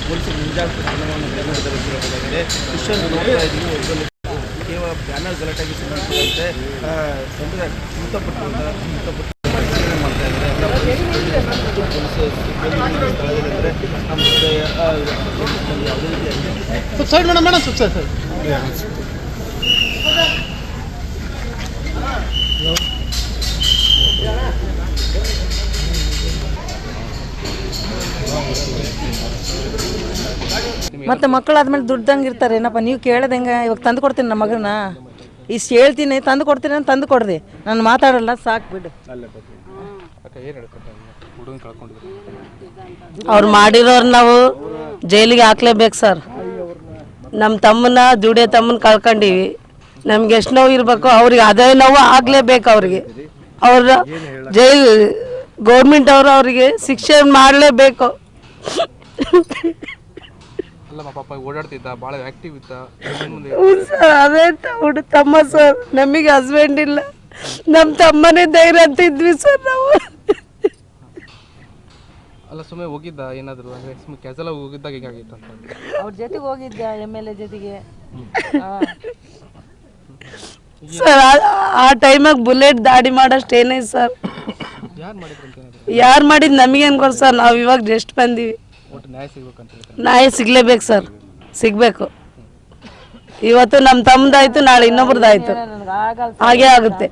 ಪೊಲೀಸರು ಮುಂಜಾಗ್ರತಾ ಕ್ರಮವನ್ನು ಕೈಗೊಂಡಿದ್ದಾರೆ. ದೃಶ್ಯವನ್ನು ನೋಡ್ತಾ ಇದ್ದೀವಿ. ಇದರಲ್ಲಿ ಕೇವಲ ಬ್ಯಾನರ್ ಗಲಾಟೆಗೆ ಸಂಬಂಧಿಸಿದಂತೆ ಮೃತಪಟ್ಟು ಪರಿಶೀಲನೆ ಮಾಡ್ತಾ ಇದ್ದಾರೆ. ಮತ್ತೆ ಮಕ್ಕಳು ಆದ್ಮೇಲೆ ದುಡ್ದಂಗೆ ಇರ್ತಾರೆ ಏನಪ್ಪ. ನೀವು ಕೇಳೋದಂಗೆ ಇವಾಗ ತಂದು ಕೊಡ್ತೀನಿ ನಮ್ಮ ಮಗನ, ಇಷ್ಟು ಹೇಳ್ತೀನಿ ತಂದು ಕೊಡ್ತೀನಿ ಅಂತ ತಂದು ಕೊಡ್ರಿ, ನಾನು ಮಾತಾಡಲ್ಲ ಸಾಕು ಬಿಡು. ಅವ್ರು ಮಾಡಿರೋರು ನಾವು ಜೈಲಿಗೆ ಹಾಕ್ಲೇಬೇಕು ಸರ್. ನಮ್ಮ ತಮ್ಮನ ದುಡಿಯೋ ತಮ್ಮನ ಕಳ್ಕೊಂಡಿವಿ. ನಮ್ಗೆ ಎಷ್ಟು ನೋವು ಇರಬೇಕು ಅವ್ರಿಗೆ ಅದೇ ನೋವು ಆಗಲೇಬೇಕು. ಅವ್ರಿಗೆ ಅವ್ರ ಜೈಲು ಗೌರ್ಮೆಂಟ್ ಅವರು ಅವರಿಗೆ ಶಿಕ್ಷೆ ಮಾಡಲೇಬೇಕು. ಓಡಾಡ್ತಿದ್ದ ಭಾಳ ಆಕ್ಟಿವ್ ಇದ್ದ ಸರ್. ಅದೇ ತಮ್ಮ ಸರ್, ನಮಗೆ ಹಸ್ಬೆಂಡ್ ಇಲ್ಲ, ನಮ್ಮ ತಮ್ಮನೇ ಧೈರ್ಯ ಅಂತ ಇದ್ವಿ ಸರ್ ನಾವು. ಅಲ್ಲ ಸುಮ್ಮನೆ ಹೋಗಿದ್ದ ಏನಾದ್ರು ಅಂದ್ರೆ ಕೆಸಲ ಹೋಗಿದ್ದಾಗ ಹೇಗಾಗಿತ್ತು ಅಂತ ಅವ್ರ ಜೊತೆಗೆ ಹೋಗಿದ್ದ MLA ಜೊತೆಗೆ ಸರ್. ಆ ಟೈಮಾಗ ಬುಲೆಟ್ ದಾಡಿ ಮಾಡೋಷ್ಟು ಏನೇ ಸರ್. ಯಾರು ಮಾಡಿದ್ ನಮಗೇನು ಗೊತ್ತು ಸರ್. ನಾವು ಇವಾಗ ಜಸ್ಟ್ ಬಂದೀವಿ. ನ್ಯಾಯ ಸಿಗ್ಲೇಬೇಕು ಸರ್, ಸಿಗ್ಬೇಕು. ಇವತ್ತು ನಮ್ಮ ತಮ್ಮದಾಯ್ತು, ನಾಳೆ ಇನ್ನೊಬ್ರದ್ದಾಯ್ತು, ಹಾಗೇ ಆಗುತ್ತೆ.